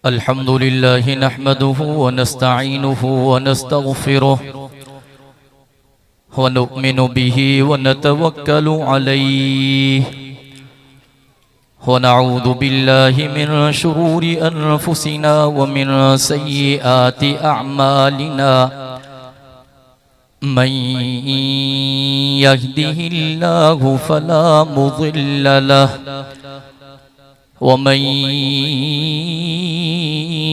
अल्हम्दुलिल्लाहि नहमदुहु व नस्तईनुहु व नस्तगफिरुह व नु'मिनु बिही व नतवक्कलु अलैहि व नऊज़ु बिल्लाहि मिन शुरूरि अनफुसिना व मिन सय्यिआति अअमालिना मन यहदिहिल्लाहु फला मुज़िल्ल लहु वमन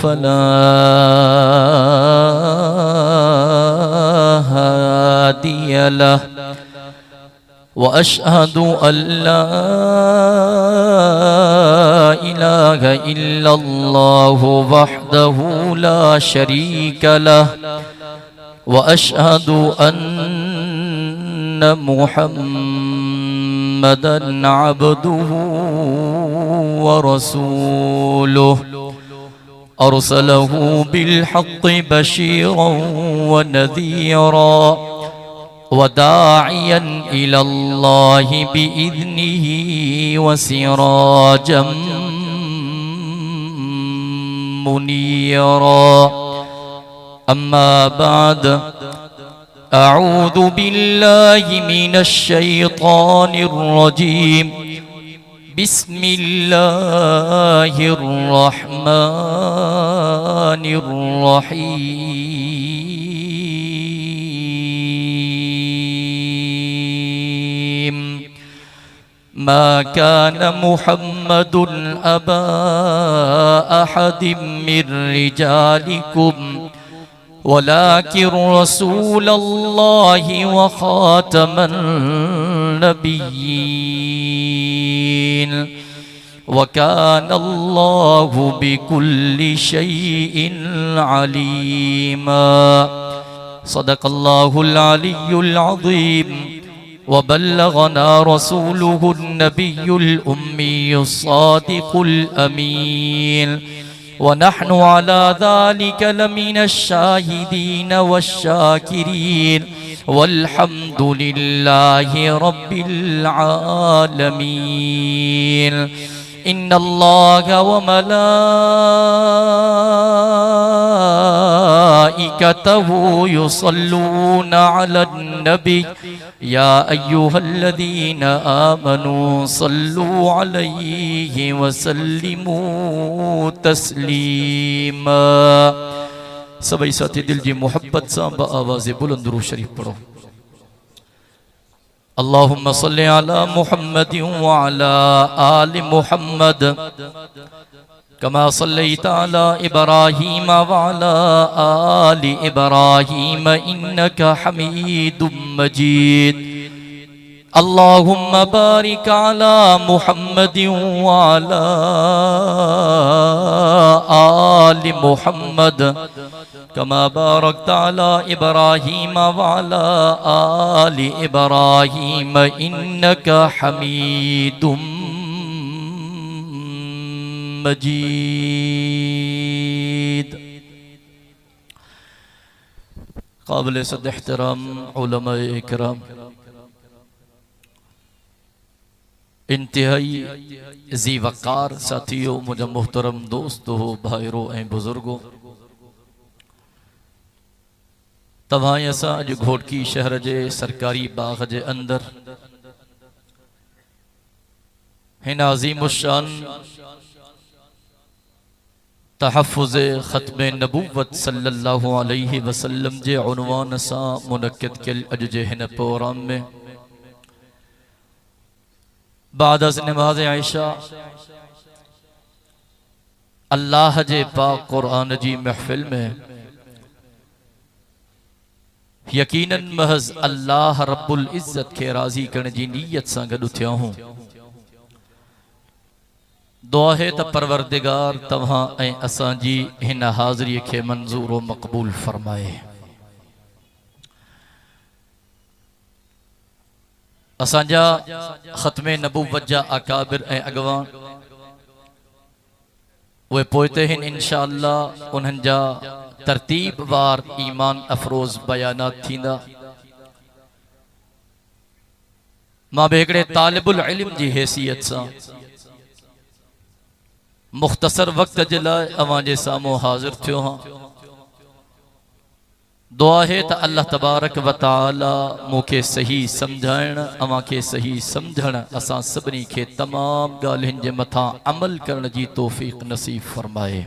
फला हादिय लहु वअशहदु अल्ला इलाहा इल्लल्लाहु वहदहु ला शरीक लहु वअशहदु अन्ना मुहम्मदन अब्दुहु व रसूलुहु अरसलहु बिलहक़्क़ि बशीरन व नज़ीरा व दाइयन इलल्लाहि बिइज़्निहि व सिराजम मुनीरा। अम्मा बाद अऊज़ु बिल्लाहि मिनश शैतानिर रजीम बिस्मिल्लाहिर रहमानिर रहीम। मा कान मुहम्मदुन अबा अहदिम मिर रिजालिकुम वलाकिन रसूलल्लाहि व खातमन नबिय्यीन व कानल्लाहु बिकुल्लि शैइन अलीमा। सदक़ल्लाहुल अलियुल अज़ीम व बल्लगना रसूलुहुन नबियुल उम्मियुस सादिकुल अमीन व नहनु अला ज़ालिका लमिनश शाहिदीन वश्शाकिरीन वल्हम्दुलिल्लाहि रब्बिल आलमीन। इन्नल्लाहा व मलाइकतहु युसल्लूना अलन नबी या अय्युहल्लज़ीना आमनू सल्लू अलैहि व सल्लिमू तस्लीमा। सभी साथी दिल जी मोहब्बत से आवाज़ बुलंद दुरूद शरीफ पढ़ो। अल्लाहुम्मा सल्लि अला मुहम्मद व अला आलि मुहम्मद कमा सल्लैता अला इब्राहीम व अला आलि इब्राहीम इन्नका हमीदुम मजीद। अल्लाहुम्मा बारिक अला मुहम्मद व अला आलि मुहम्मद कमा बारकता अला इब्राहीम व अला आलि इब्राहीम इन्नका हमीदुम मजीद। काबिल सद एहतराम उलमाए इकराम, इंतहाई जी वक़ार साथियों, मुझे मुहतरम दोस्तों, भाइरों ए बुजुर्गों, तव्हां असां अॼु घोटकी शहर जे सरकारी बाग जे अंदर हिन अज़ीमुश्शान तहफ़्फ़ुज़ ख़त्म नबूवत सल्लल्लाहु अलैहि वसल्लम जे उन्वान सां मुनक़्क़िद कयल अॼु जे हिन प्रोग्राम में बाद अज़ नमाज़ आइशा अल्लाह जे पाक क़ुरान जी महफ़िल में यकीनन महज अल्लाह रब्बुल इज़्ज़त के राज़ी करने जी नीयत सां गॾु थिया हूं। दुआ है त परवरदिगार तव्हां ऐं असां जी हिन हाज़िरी के मंज़ूर व मक़बूल फरमाए। असांजा ख़त्म नबूवत जा अकाबिर ऐं अॻवान वे पोइते हिन इंशाअल्लाह उन्हनि जा तरतीब वार ईमान अफरोज बयानात थींदा। मां बि हिकिड़े तालिबुल इल्म जी हैसियत सां मुख्तसर वक्त जे लाइ अवां जे साम्हूं हाज़िर थियो हां। दुआ है त अल्लाह तबारक व तआला मूंखे सही सम्झाइण, अवां खे सही सम्झण, असां सभिनी खे तमाम ॻाल्हियुनि जे मथां अमल करण जी तौफ़ीक़ नसीब फरमाए।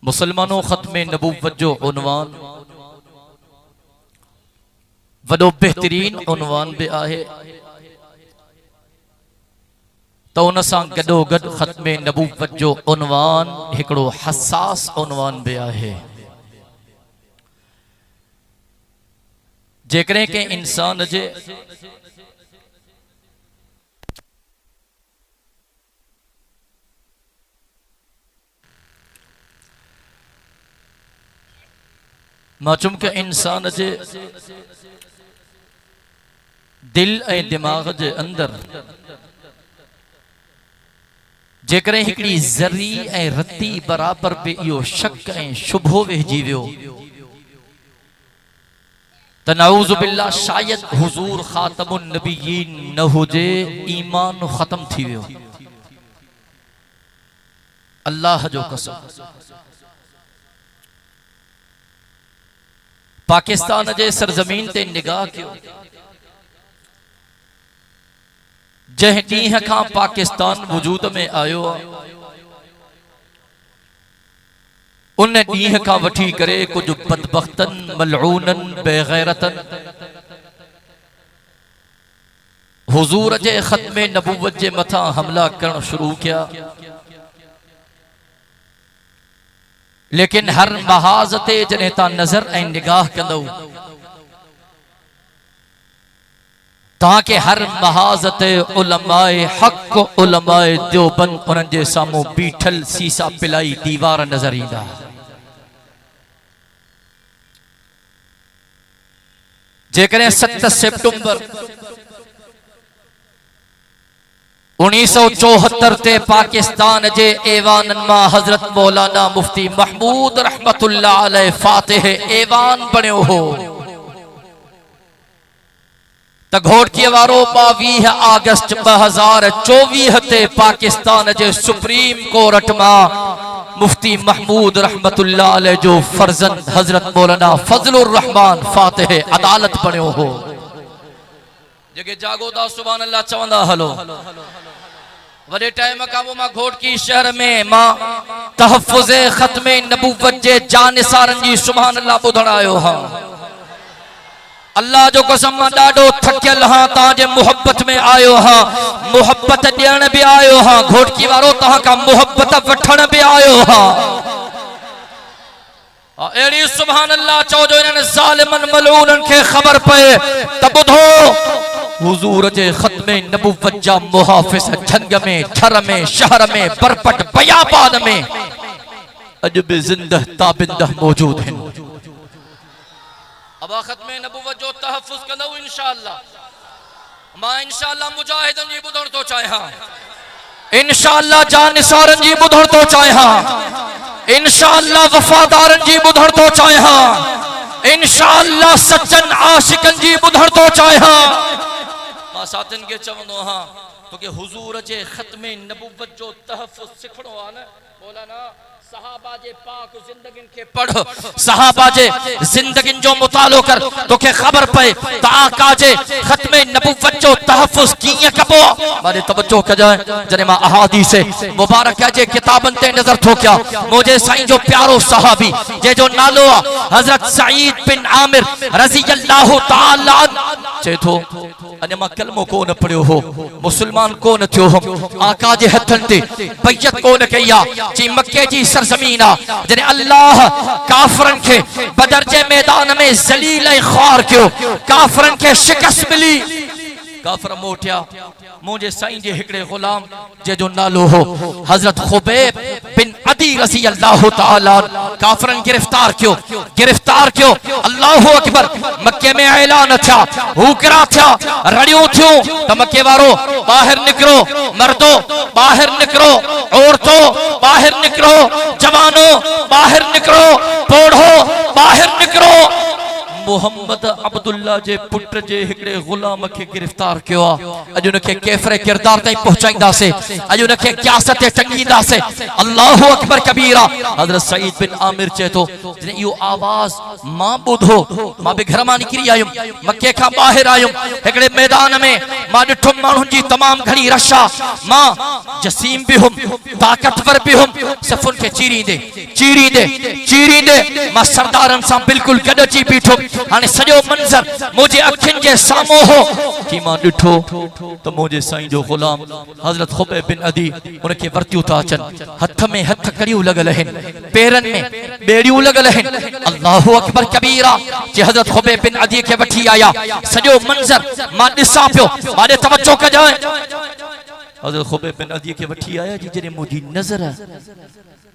मुसलमानों, ख़त्म नबूवत जो उन्वान वॾो बेहतरीन उन्वान भी आहे, तो उन सां गॾोगॾु ख़त्म नबूवत जो उन्वान हिकिड़ो हसास उन्वान भी आहे। जेकॾहिं के इंसान जे मां चुम के इंसान जे दिल ऐं दिमाग़ जे अंदर जेकॾहिं हिकिड़ी ज़री ऐं रती बराबर भी इहो शक ऐं शुबो वेहिजी वियो त नऊज़ बिल्लाह शायद हुज़ूर ख़ातमुन नबिय्यीन न हुजे, ईमान ख़त्म थी वियो। अल्लाह जो कसम, पाकिस्तान जे सरजमीन ते निगाह कयो। जंहिं ॾींहं खां पाकिस्तान वजूद में आयो उन ॾींहं खां वठी करे कुछ बदबख्तन, मलऊनन, बेगैरतन हुजूर जे ख़त्म नबूवत जे मथां हमला करण शुरू किया। लेकिन हर महाज ते जॾहिं तां नज़र ऐं निगाह कंदो ताकि हर महाज ते उलमाए हक, उलमाए देवबंद उन्हनि जे साम्हूं बीठल सीसा पिलाई दीवार नज़र ईंदा। जेकॾहिं 7 सेप्टेम्बर 1974 ते पाकिस्तान जे ऐवाननि मां हज़रत मौलाना मुफ्ती महमूद रहमतुल्लाह अलैह फातिह ऐवान बणियो हो त घोड़कीअ वारो 22 अगस्त 2024 ते पाकिस्तान जे सुप्रीम कोर्ट मां मुफ्ती महमूद रहमतुल्लाह अलैह जो फर्जंद हजरत मौलाना फजलुर रहमान फातिह अदालत बणियो हो। जेके जागोदा सुभान अल्लाह चवंदा हलो। वडे टाइम खां पोइ मां घोड़की शहर में मां तहफ़्फ़ुज़ ख़त्म नबूवत जे जानिसारनि जी सुभान अल्लाह ॿुधण आयो हां। अल्लाह जो कसम मां ॾाढो थकियल हां, तव्हांजे मुहब्बत में आयो हां, मुहब्बत ॾियण भी आयो हां, घोड़की वारो तव्हां खां मुहब्बत वठण भी आयो हां। अहिड़ी सुभान अल्लाह चओ जो इन्हनि ज़ालिमनि मलऊननि खे ख़बर पए त ॿुधो हुजूर जे ख़त्म नबूवत जा मुहाफ़िज़ जंग में, ठर में, शहर में, बरपट बयाबान में अॼु भी ज़िंदह ताबिंदह मौजूद हैं। अब ख़त्म नबूवत जो तहफ़्फ़ुज़ कंदो इंशाअल्लाह। मां इंशाअल्लाह मुजाहिदन जी ॿुधण तो चाहियां, इंशाअल्लाह जानिसारन जी ॿुधण तो चाहियां, इंशाअल्लाह वफ़ादारन जी ॿुधण तो चाहियां, इंशाअल्लाह सच्चन आशिकन जी ॿुधण तो चाहियां। मां साथिन के चवंदो हां तोखे हुजूर जे ख़त्म नबूवत जो तहफ़्फ़ुज़ सिखणो आ न। मौलाना सहाबा जे पाक जिंदगिन के पढ़, सहाबा जे जिंदगिन जो मुतालो कर, तोखे ख़बर पए त आका जे ख़त्म नबूवत जो तहफ़्फ़ुज़ कीअं कबो। माने तवज्जो कजाए जने मां अहादीस मुबारक जे किताबन ते नज़र थो कया, मुझे साईं जो प्यारो सहाबी जे जो नालो हज़रत सईद बिन आमिर रज़ियल्लाहु तआला चे थो अने मां कलमो कोन पढ़ियो हो, मुसलमान कोन थियो हो, आका जे हथन ते बैयत कोन कई आ। जी मक्के जी सरजमीन आ जने अल्लाह काफरन के बदर जे मैदान में जलील ऐं ख़्वार कयो, काफरन के शिकस्त मिली, काफर मोटिया। मुझे साईं जे हिकड़े गुलाम जे जो नालो हो हजरत खुबैब बिन अदी रज़ी अल्लाह तआला काफरन गिरफ्तार क्यों। अल्लाहु अकबर। मक्के में ऐलान था, हुकरा था, रड़ियों थियों त मक्के वारो बाहर निकरो, मर्दो बाहर निकरो, औरतों बाहर निकरो, जवानों बाहर निकरो, बूढ़ो बाहर निकरो। मोहम्मद अब्दुल्ला जे पुट जे हिकड़े गुलाम के गिरफ्तार कियो अज उनके केफरे किरदार ताईं पहुंचाईंदासे अज उनके क्यासत ते टंगींदासे अल्लाहु अकबर कबीरा। हजरत सईद बिन आमिर चे तो जने यो आवाज मां बुधो मां बि घर मां निकरी आयुम मक्के खां बाहर आयुम हिकड़े मैदान में मां डिठो मानुन जी तमाम घणी रशा मां जसीम भी हुम ताकतवर भी हुम सफुन के चीरींदे मां सरदारन सां बिल्कुल गडजी बीठो हाने सजो मंजर मुझे अखिन जे सामो हो कि मां डिठो तो मुझे साईं जो गुलाम हजरत खुबैब बिन अदी उनके वर्तियूं था अचन हथ में हथ कड़ियूं लगल हन पेरन में बेड़ियूं लगल हन अल्लाहु अकबर कबीरा जे हजरत खुबैब बिन अदी के वठी आया सजो मंजर मां दिसा पियो मारे तवज्जो कजाए हजरत खुबैब बिन अदी के वठी आया जी जने मुझी नजर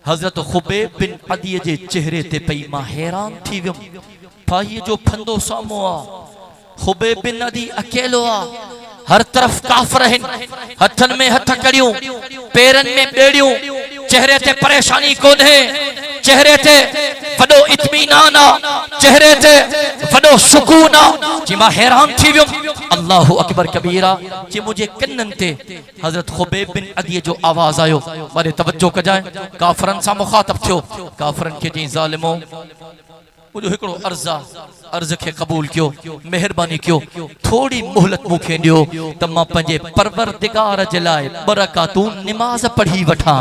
हजरत खुबैब बिन अदी जे चेहरे ते पई मां हैरान थी वियम भाई जो फंदो सामो आ खुबैब बिन अदी अकेलो आ हर तरफ काफर हन हथन में हथ कड़ियूं पेरन में बेड़ियूं चेहरे ते परेशानी कोन्हे चेहरे ते वडो इत्मीनान आ चेहरे ते वडो सुकून आ जी मां हैरान थी वियम अल्लाहु अकबर कबीरा जी मुझे कन्नन ते हजरत खुबैब बिन अदी जो आवाज आयो मारे तवज्जो कजाए काफरन सा मुखातब थियो काफरन के जी जालिमो मुझो हिकड़ो अर्ज के कबूल कियो मेहरबानी कियो थोड़ी मोहलत मुखे दियो त मां पंजे परवरदिगार जे लाए बरकातू नमाज पढ़ी वठा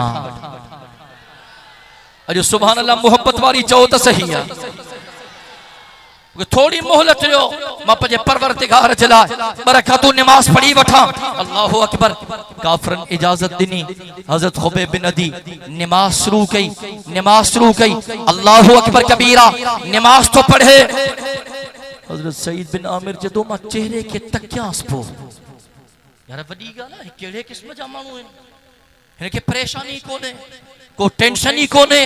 अजो सुभान अल्लाह मोहब्बत वारी चओ त सही आ थोड़ी मोहलत दियो मां पंजे परवरदिगार जे लाए बरकातू नमाज पढ़ी वठा अल्लाहु अकबर काफरन इजाजत दिनी हजरत खुबैब बिन अदी नमाज शुरू कई अल्लाहु अकबर कबीरा नमाज तो पढ़े हजरत सईद बिन आमिर जदों मां चेहरे के तकियास पो यार वडी गाल है केड़े किस्म जा मानू इनके परेशानी कोने को टेंशन ही कोने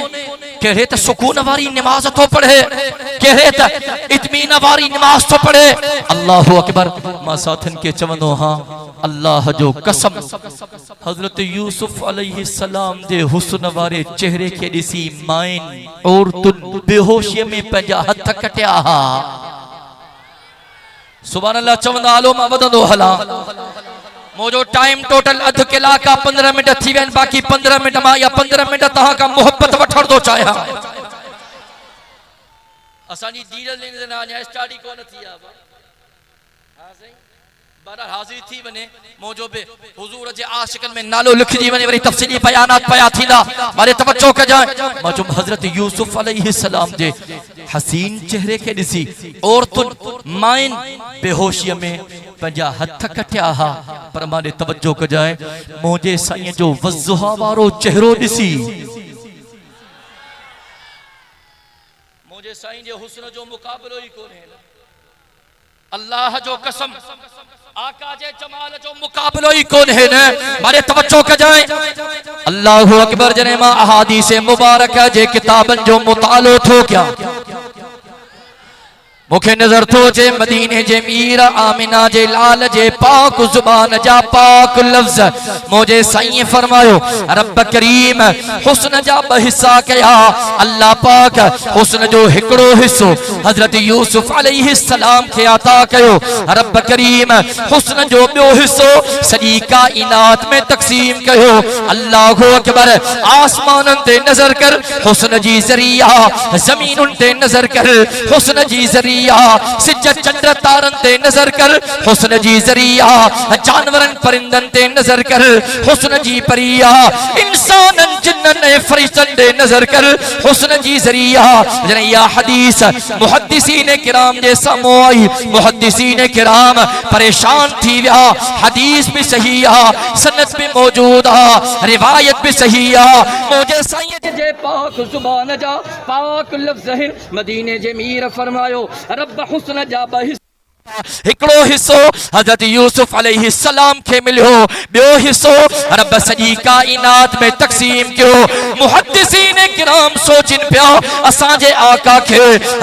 केड़े त सुकून वारी नमाज तो पढ़े केड़े त इत्मीना वारी नमाज तो पढ़े अल्लाहु अकबर मां साथन के चवंदो हां अल्लाह जो कसम हजरत यूसुफ अलैहि सलाम दे हुस्न वारे चेहरे के दिसी माइन औरतुन बेहोशी में पंजा हथ कटिया हा सुभान अल्लाह चवंदा हलो मां वदंदो हला मोजो टाइम टोटल अध कलाक 15 मिनट थी वन बाकी 15 मिनट मां या 15 मिनट तहां का मोहब्बत वठण दो चाहिया असानी डीजल लेने ना या स्टाडी कोन थी आ हां सही बारा हाजिर थी वने मोजो बे हुजूर जे आशिकन में नालो लिखजी वने वरी तफसीली बयानात पया थीला मारे तवज्जो कजाए मां हजरत यूसुफ अलैहि सलाम जे हसीन चेहरे के दिसी औरतुन माइन बेहोशी में पंजा हथ कटिया हा पर मारे तवज्जो कजाए मोजे साईं जो वज़ुहा वारो चेहरो दिसी मोजे साईं जे हुस्न जो मुकाबलो ही कोने अल्लाह जो कसम आका जे जमाल जो मुकाबलो ही कोन है न मारे तवज्जो कजाए अल्लाहु अकबर जने मां अहादीस मुबारक जे किताबन जो मुतालो थो क्या मुखे नजर तो जे मदीने जे मीर आमिना जे लाल जे पाक जुबान जा पाक लफ्ज मुझे साईं फरमायो रब करीम हुस्न जा हिस्सा कया अल्लाह पाक हुस्न जो हिकड़ो हिस्सो हजरत यूसुफ अलैहि सलाम के अता कयो रब करीम हुस्न जो बयो हिस्सो सजी कायनात में तकसीम कयो अल्लाहु अकबर आसमानन ते नजर कर हुस्न जी जरिया जमीनुन ते नजर कर हुस्न जी जरिया सिज चंद्र तारन ते नजर कर हुस्न जी जरिया जानवरन परिंदन ते नजर कर हुस्न जी परिया इंसानन जिन्नन फरिश्तन ते नजर कर हुस्न जी जरिया जने या हदीस मुहद्दिसीन किराम जे सामो आई मुहद्दिसीन किराम परेशान थी विया हदीस भी सही आ सनद भी मौजूद आ रिवायत भी सही आ मुझे साईं जे पाक जुबान जा पाक लफ्ज़ मदीने जे मीर फरमायो रब हुस्न जा हिकड़ो हिस्सो हजरत यूसुफ अलैहि सलाम के मिलियो बयो हिस्सो रब सजी कायनात में तकसीम कियो मुहद्दिसीन किराम सोचिन पिया असांजे आका के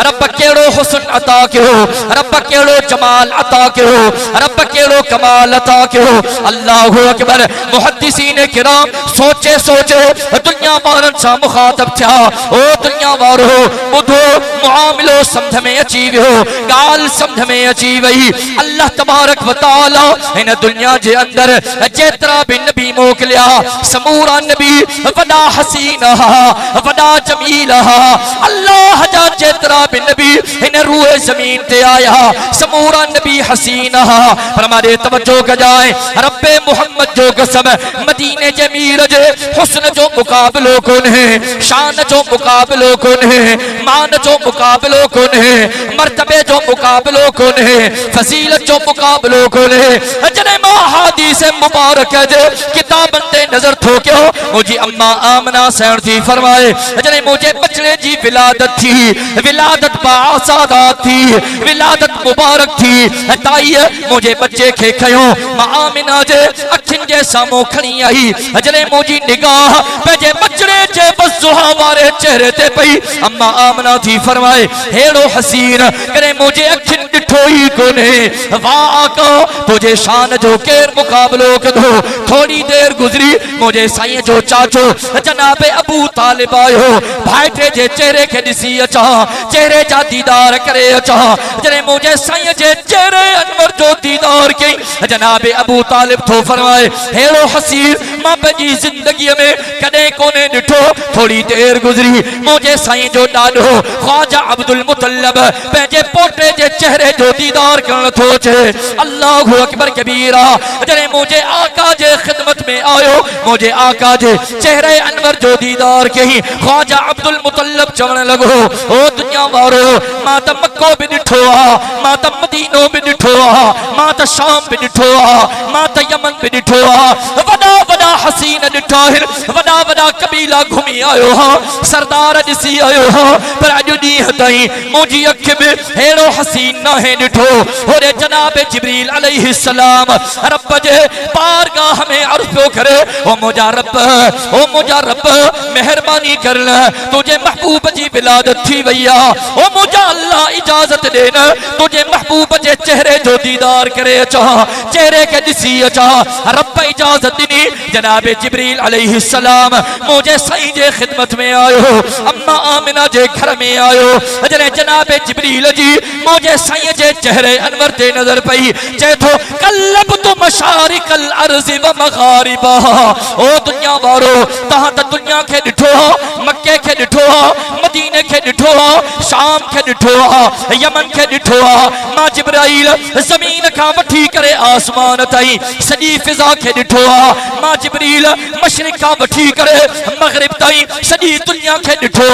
रब केड़ो हुस्न अता कयो, रब केड़ो जमाल अता कयो, रब केड़ो कमाल अता कयो। अल्लाहु अकबर। मुहद्दिसीन किराम सोचे सोचे दुनिया वारन सा मुखातब थिया। ओ दुनिया वारो बुधो मुआमिलो समझ में अची वियो, गाल समझ में अची वई। अल्लाह तबारक व तआला इन दुनिया जे अंदर जेतरा भी नबी मोकलिया समूरा नबी वडा हसीना वडा जमीला। अल्लाह जा जेतरा भी नबी इन रूए जमीन ते आया समूरा नबी हसीना। पर हमारे तवज्जो कजाए रब्बे मोहम्मद जो कसम मदीने जे मीर जे हुस्न जो मुकाबलो कौन है, शान जो मुकाबलो कौन है, मान जो मुकाबलो कौन है, मर्तबे जो मुकाबलो कौन है, फजीलत जो मुकाबलो कौन है। जने मां हदीस मुबारक जे किताबन ते नजर थो क्यों मुझी अम्मा आमना सैन थी फरमाए जने मुझे बचड़े जी विलादत थी, विलादत बासादात थी, विलादत मुबारक थी। ताई मुझे बच्चे खे खयो मां आमिना जे अखिन जे सामो खणी आई। जने मुझी निगाह पेजे बचड़े जे बसुहा वारे चेहरे ते पई अम्मा आमना थी फरमाए हेड़ो हसीन करे मुझे अखिन दिठो ही कोने। वाह का तुझे शान जो केर मुकाबलो कदो। थोड़ी देर गुजरी मुझे साईं जो चाचो जनाबे अबू तालिब आयो भाईटे जे चेहरे के दिसी अचा, चेहरे जा दीदार करे अचा। जने मुझे साईं जे चेहरे अनवर जो दीदार के जनाबे अबू तालिब थो फरमाए हेड़ो हसीन मां पंहिंजी जिंदगी में कदे कोने दिठो। थोड़ी देर गुजरी मुझे साईं जो डाडो ख्वाजा अब्दुल मुतल्लब पंहिंजे पोटे जे चेहरे जो दीदार करण थो चे। अल्लाहु अकबर कबीरा। जने मुझे आका जे खिदमत में आयो मुझे आका जे चेहरे अनवर जो दीदार के ही ख्वाजा अब्दुल मुतल्लब चवण लगो ओ दुनिया वारो मां त मक्को भी दिठो आ, मां त मदीनो भी दिठो आ, मां त शाम भी दिठो आ, मां त यमन भी दिठो आ। वडा वडा हसीन दिठा है, वडा वडा कबीला घूमी आयो हां, सरदार दिसी आयो हां। पर अॼु ॾींहं ताईं मुंहिंजी अखि में हेड़ो हसीन न है दिठो। होरे जनाब जिब्रील अलैहिस्सलाम रब जे बारगाह में अर्ज़ पियो करे ओ मुंहिंजा रब मेहरबानी कर तुझे महबूब जी विलादत थी वई आ। ओ मुंहिंजा अल्लाह इजाजत दे न तुझे महबूब जे चेहरे जो दीदार करे अचा, चेहरे के दिसी अचा। रब इजाजत दी जनाब जिब्रील अलैहिस्सलाम मुझे साईं जे खिदमत में आयो, अम्मा आमिना जे घर में आयो। जने जनाब जिब्रील जी मुझे साईं जे चेहरे अनवर ते नजर पई चे थो कल्लब तो मशारिकल अर्ज़ व मगारिबहा। ओ दुनिया वारो तहां त दुनिया के दिठो, मक्के के दिठो, मदीने के दिठो, शाम के दिठो, यमन के दिठो। मां जिब्राइल जमीन का वठी करे आसमान ताई सजी फिजा के दिठो। मां जिब्रील मशरिक का वठी करे मगरिब ताई सजी दुनिया के दिठो।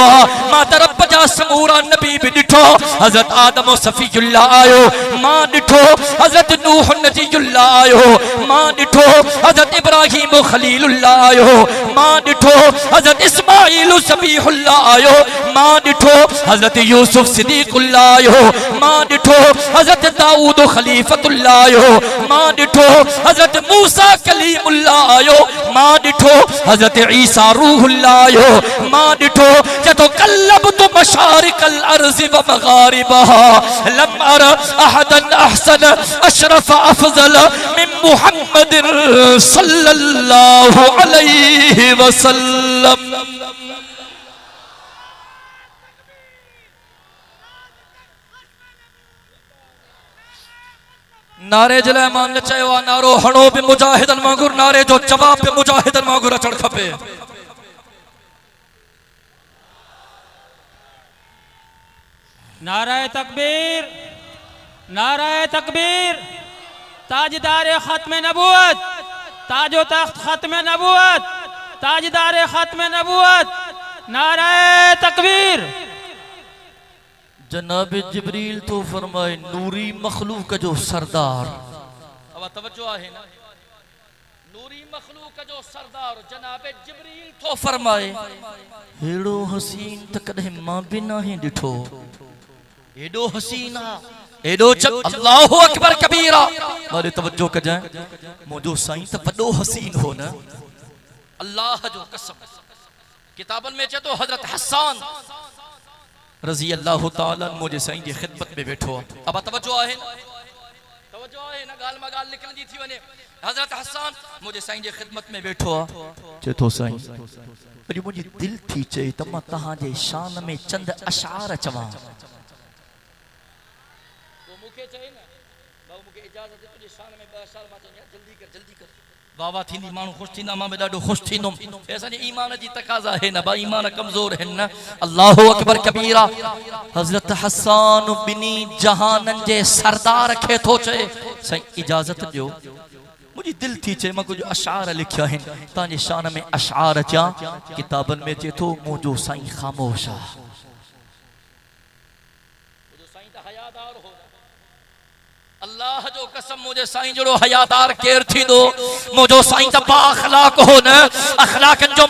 मां तरफ जा समूरा नबी भी दिठो। हजरत आदम सफीउल्लाह आयो मां दिठो, हजरत नूह नजीउल्लाह आयो मां दिठो, हजरत इब्राहिम खलीलुल्लाह आयो मां दिठो, हजरत इस्माइल सबीहुल्लाह आयो मां दिठो, हजरत यूसुफ सिद्दीकुल्लाह आयो मां दिठो, हजरत दाऊद खलीफतुल्लाह आयो मां दिठो, हजरत मूसा कलीमुल्लाह आयो मां दिठो, हजरत ईसा रूहुल्लाह आयो मां दिठो। जतो कल्लब तो मशारिकल अर्ज़ व मगारिबहा लम अर अहदन अहसन अशरफ अफजल मिन मुहम्मद सल्लल्लाहु अलैहि वसल्लम। नारे जले मान चयो नारो हणो भी मुजाहिदन वांगुर, नारे जो जवाब पे मुजाहिदन वांगुर अचण खपे। नाराए तकबीर, नाराए तकबीर। ताजदार खत्म नबूवत, ताजो तख्त खत्म नबूवत, ताजदार खत्म नबूवत। नाराए तकबीर। जनाब जिब्रील तो फरमाए नूरी मखलूक जो सरदार। अब तवज्जो है ना, नूरी मखलूक जो सरदार जनाब जिब्रील तो फरमाए हेड़ो हसीन त कदे मां भी नहीं दिठो। एडो हसीना एडो अल्लाहु अकबर कबीरा। मारे तवज्जो कजाए मौजो साईं त वडो हसीन हो न, अल्लाह जो कसम किताबन में चे तो हजरत हसन रजी अल्लाह ताला मुझे साईं जी खिदमत में बैठो। अब तवज्जो है ना गाल में गाल निकल जी थी वने। हजरत हसन मुझे साईं जी खिदमत में बैठो चे तो साईं अरे मुझे दिल थी चे त मां तहां जे शान में चंद अशार चवा। वो मुखे चए ना बाबू मुखे इजाजत दे तुझे शान में ब अशार मां चया जल्दी कर वाह वाह थींदी माण्हू ख़ुशि थींदा मां बि ॾाढो ख़ुशि थींदुमि। असांजे ईमान जी तक़ाज़ा है न भाई ईमान कमज़ोर है न। अल्लाहु अकबर कबीरा। हज़रत हसन बिनी जहानन जे सरदार खे थो चए साईं इजाज़त ॾियो मुझी दिल थी चे मां कुछ अशार लिखिया हैं तांजे शान में अशार चा किताबन में चे तो मुझो साईं खामोश आ। मुझो साईं त हयादार हो अल्लाह जो कसम मुझे साईं जड़ो हयादार केर थी दो मुझो साईं त बा अखलाक हो न अखलाकन जो